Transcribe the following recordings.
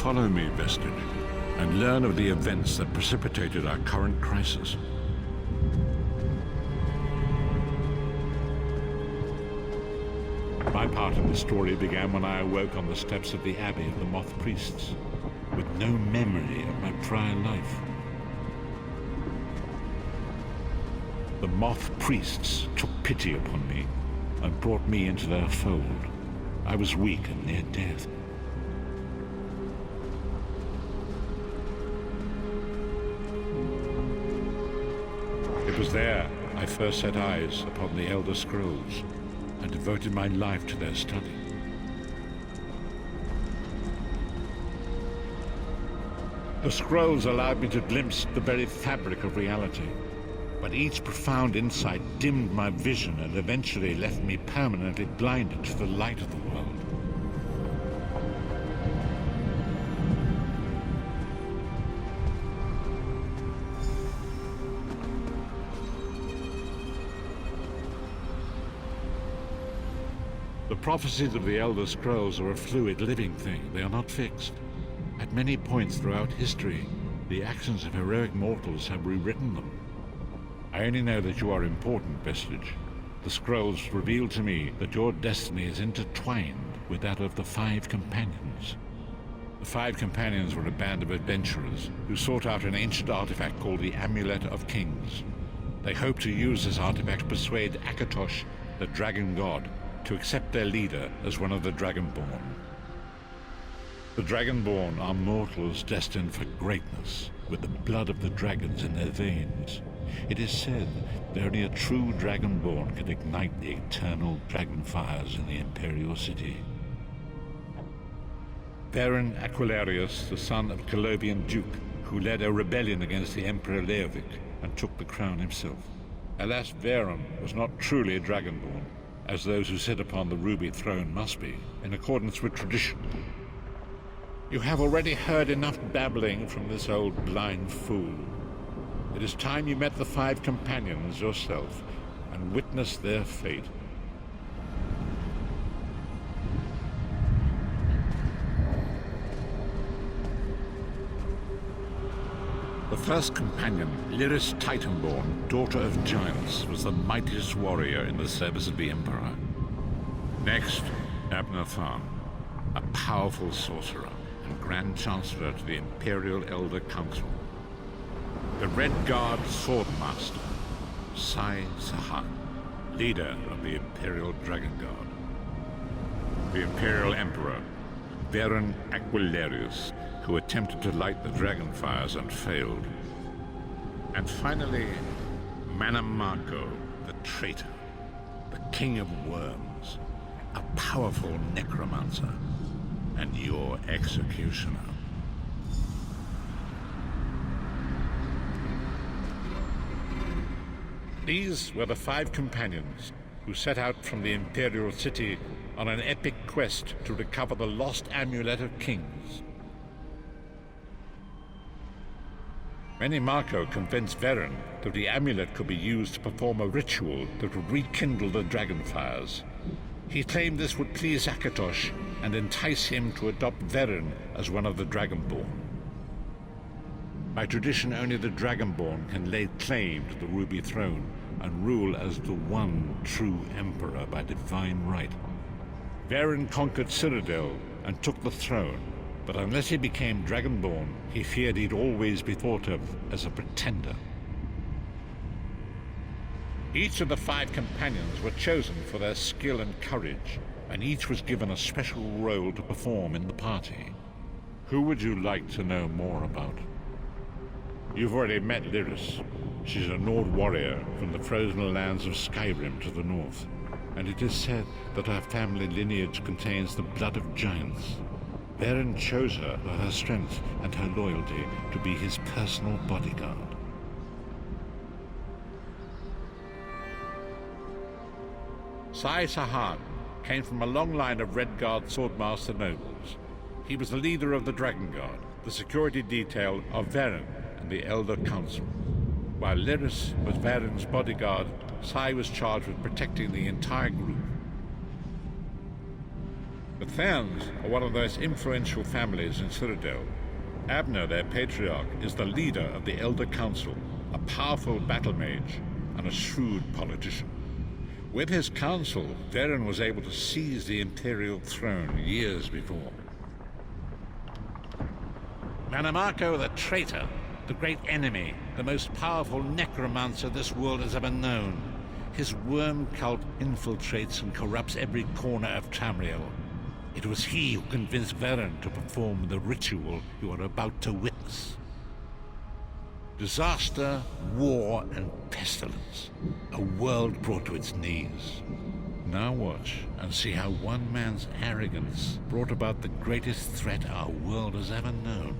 Follow me, Vestige, and learn of the events that precipitated our current crisis. My part in the story began when I awoke on the steps of the Abbey of the Moth Priests, with no memory of my prior life. The Moth Priests took pity upon me and brought me into their fold. I was weak and near death. It was there I first set eyes upon the Elder Scrolls and devoted my life to their study. The scrolls allowed me to glimpse the very fabric of reality, but each profound insight dimmed my vision and eventually left me permanently blinded to the light of the world. The prophecies of the Elder Scrolls are a fluid, living thing. They are not fixed. At many points throughout history, the actions of heroic mortals have rewritten them. I only know that you are important, Vestige. The scrolls reveal to me that your destiny is intertwined with that of the Five Companions. The Five Companions were a band of adventurers who sought out an ancient artifact called the Amulet of Kings. They hoped to use this artifact to persuade Akatosh, the dragon god, to accept their leader as one of the Dragonborn. The Dragonborn are mortals destined for greatness, with the blood of the dragons in their veins. It is said that only a true Dragonborn can ignite the eternal dragon fires in the Imperial City. Baron Aquilarius, the son of Colovian Duke, who led a rebellion against the Emperor Leovic and took the crown himself. Alas, Varen was not truly a Dragonborn, as those who sit upon the ruby throne must be, in accordance with tradition. You have already heard enough babbling from this old blind fool. It is time you met the Five Companions yourself and witnessed their fate. The first companion, Lyris Titanborn, daughter of giants, was the mightiest warrior in the service of the Emperor. Next, Abnathan, a powerful sorcerer and Grand Chancellor to the Imperial Elder Council. The Red Guard Swordmaster, Sai Sahan, leader of the Imperial Dragon Guard. The Imperial Emperor, Baron Aquilarius, who attempted to light the dragon fires and failed. And finally, Manamako, the traitor, the King of Worms, a powerful necromancer, and your executioner. These were the Five Companions who set out from the Imperial City on an epic quest to recover the lost Amulet of Kings. Manamako convinced Varen that the amulet could be used to perform a ritual that would rekindle the dragon fires. He claimed this would please Akatosh and entice him to adopt Varen as one of the Dragonborn. By tradition, only the Dragonborn can lay claim to the Ruby Throne and rule as the one true Emperor by divine right. Varen conquered Cyrodiil and took the throne, but unless he became Dragonborn, he feared he'd always be thought of as a pretender. Each of the Five Companions were chosen for their skill and courage, and each was given a special role to perform in the party. Who would you like to know more about? You've already met Lyris. She's a Nord warrior from the frozen lands of Skyrim to the north, and it is said that her family lineage contains the blood of giants. Varen chose her for her strength and her loyalty to be his personal bodyguard. Sai Sahan came from a long line of Red Guard Swordmaster nobles. He was the leader of the Dragon Guard, the security detail of Varen and the Elder Council. While Lyris was Varen's bodyguard, Sai was charged with protecting the entire group. The Therns are one of the most influential families in Citadel. Abner, their patriarch, is the leader of the Elder Council, a powerful battle mage and a shrewd politician. With his council, Varen was able to seize the Imperial throne years before. Manamako the traitor, the great enemy, the most powerful necromancer this world has ever known. His worm cult infiltrates and corrupts every corner of Tamriel. It was he who convinced Varen to perform the ritual you are about to witness. Disaster, war, and pestilence. A world brought to its knees. Now watch and see how one man's arrogance brought about the greatest threat our world has ever known.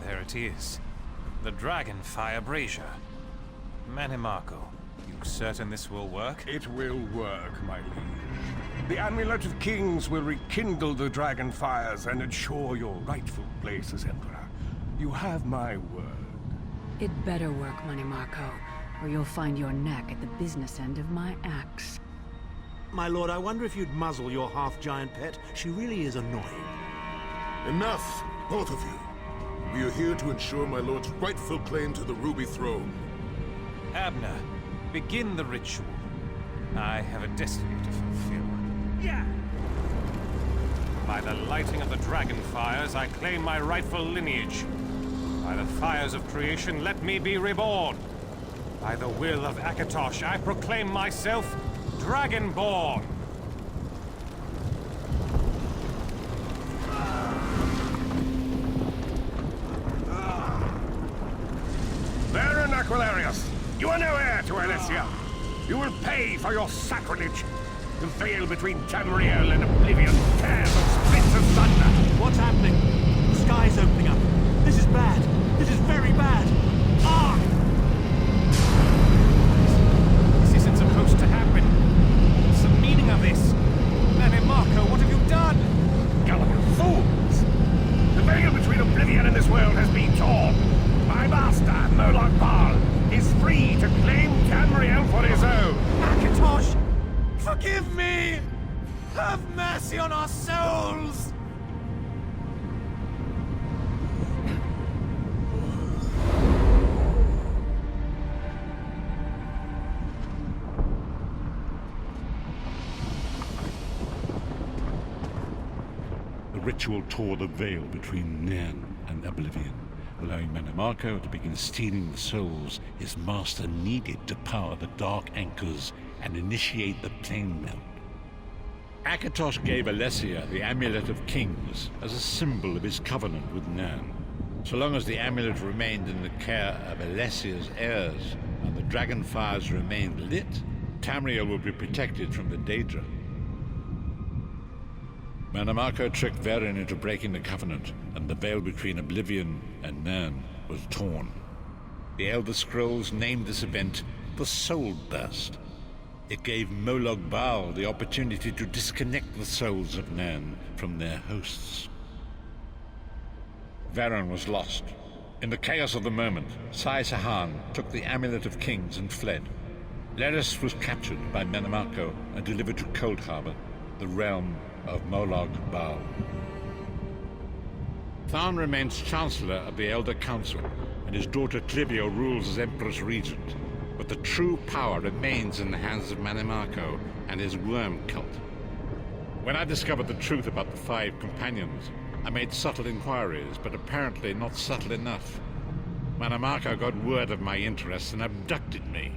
There it is. The Dragonfire Brazier. Manamako, you certain this will work? It will work, my liege. The Amulet of Kings will rekindle the dragon fires and ensure your rightful place as Emperor. You have my word. It better work, Manamako, or you'll find your neck at the business end of my axe. My lord, I wonder if you'd muzzle your half-giant pet. She really is annoying. Enough, both of you. We are here to ensure my lord's rightful claim to the Ruby Throne. Abner, begin the ritual. I have a destiny to fulfill. Yeah! By the lighting of the dragon fires, I claim my rightful lineage. By the fires of creation, let me be reborn. By the will of Akatosh, I proclaim myself Dragonborn. Varen Aquilarius, you are no heir to Elysia. You will pay for your sacrilege. The veil between Tamriel and Oblivion tears and splits asunder. What's happening? The sky's opening up. This is bad. This is very bad. Ah! This isn't supposed to happen. What's the meaning of this? Manamako, what have you done? Gullible fools! The veil between Oblivion and this world has been torn. My master, Moloch Baal, is free to claim Tamriel for his own. Akatosh, forgive me! Have mercy on our souls! The ritual tore the veil between Nan and Oblivion, allowing Manamako to begin stealing the souls his master needed to power the dark anchors and initiate the plane melt. Akatosh gave Elysia the Amulet of Kings as a symbol of his covenant with Nan. So long as the amulet remained in the care of Elysia's heirs and the dragon fires remained lit, Tamriel would be protected from the Daedra. Manamako tricked Varen into breaking the covenant, and the veil between Oblivion and Nan was torn. The Elder Scrolls named this event the Soul Burst. It gave Moloch Baal the opportunity to disconnect the souls of Nan from their hosts. Varen was lost. In the chaos of the moment, Sai Sahan took the Amulet of Kings and fled. Leris was captured by Manamako and delivered to Cold Harbor, the realm of Moloch Baal. Tharn remains Chancellor of the Elder Council, and his daughter Clivio rules as Empress Regent. But the true power remains in the hands of Manamako and his worm cult. When I discovered the truth about the 5 companions, I made subtle inquiries, but apparently not subtle enough. Manamako got word of my interests and abducted me.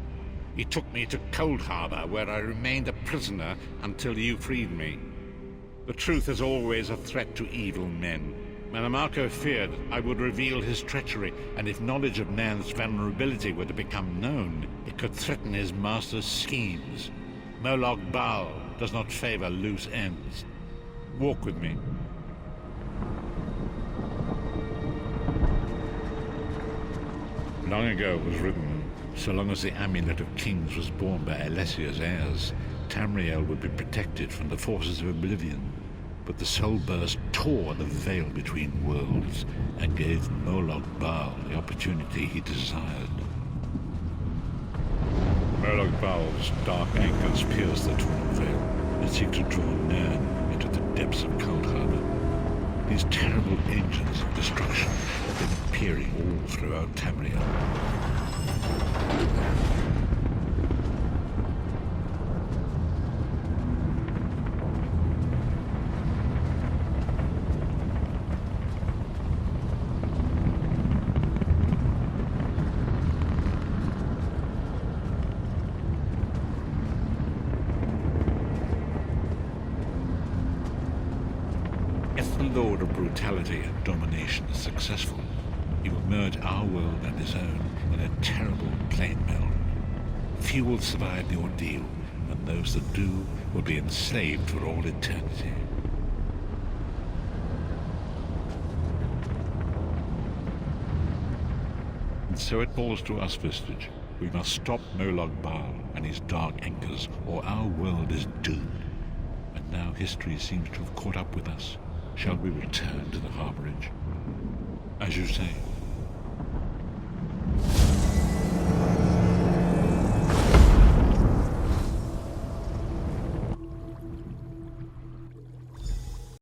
He took me to Cold Harbor, where I remained a prisoner until you freed me. The truth is always a threat to evil men. Manamako feared I would reveal his treachery, and if knowledge of Nan's vulnerability were to become known, it could threaten his master's schemes. Moloch Baal does not favor loose ends. Walk with me. Long ago it was written, so long as the Amulet of Kings was borne by Elysia's heirs, Tamriel would be protected from the forces of Oblivion. but the soul burst tore the veil between worlds and gave Moloch Baal the opportunity he desired. Moloch Baal's dark anchors pierce the torn veil and seek to draw Nan into the depths of Cold Harbor. These terrible engines of destruction have been appearing all throughout Tamriel. If the Lord of Brutality and Domination is successful, he will merge our world and his own in a terrible plane meld. Few will survive the ordeal, and those that do will be enslaved for all eternity. And so it falls to us, Vestige. We must stop Moloch Baal and his dark anchors, or our world is doomed. And now history seems to have caught up with us. Shall we return to the harborage? As you say,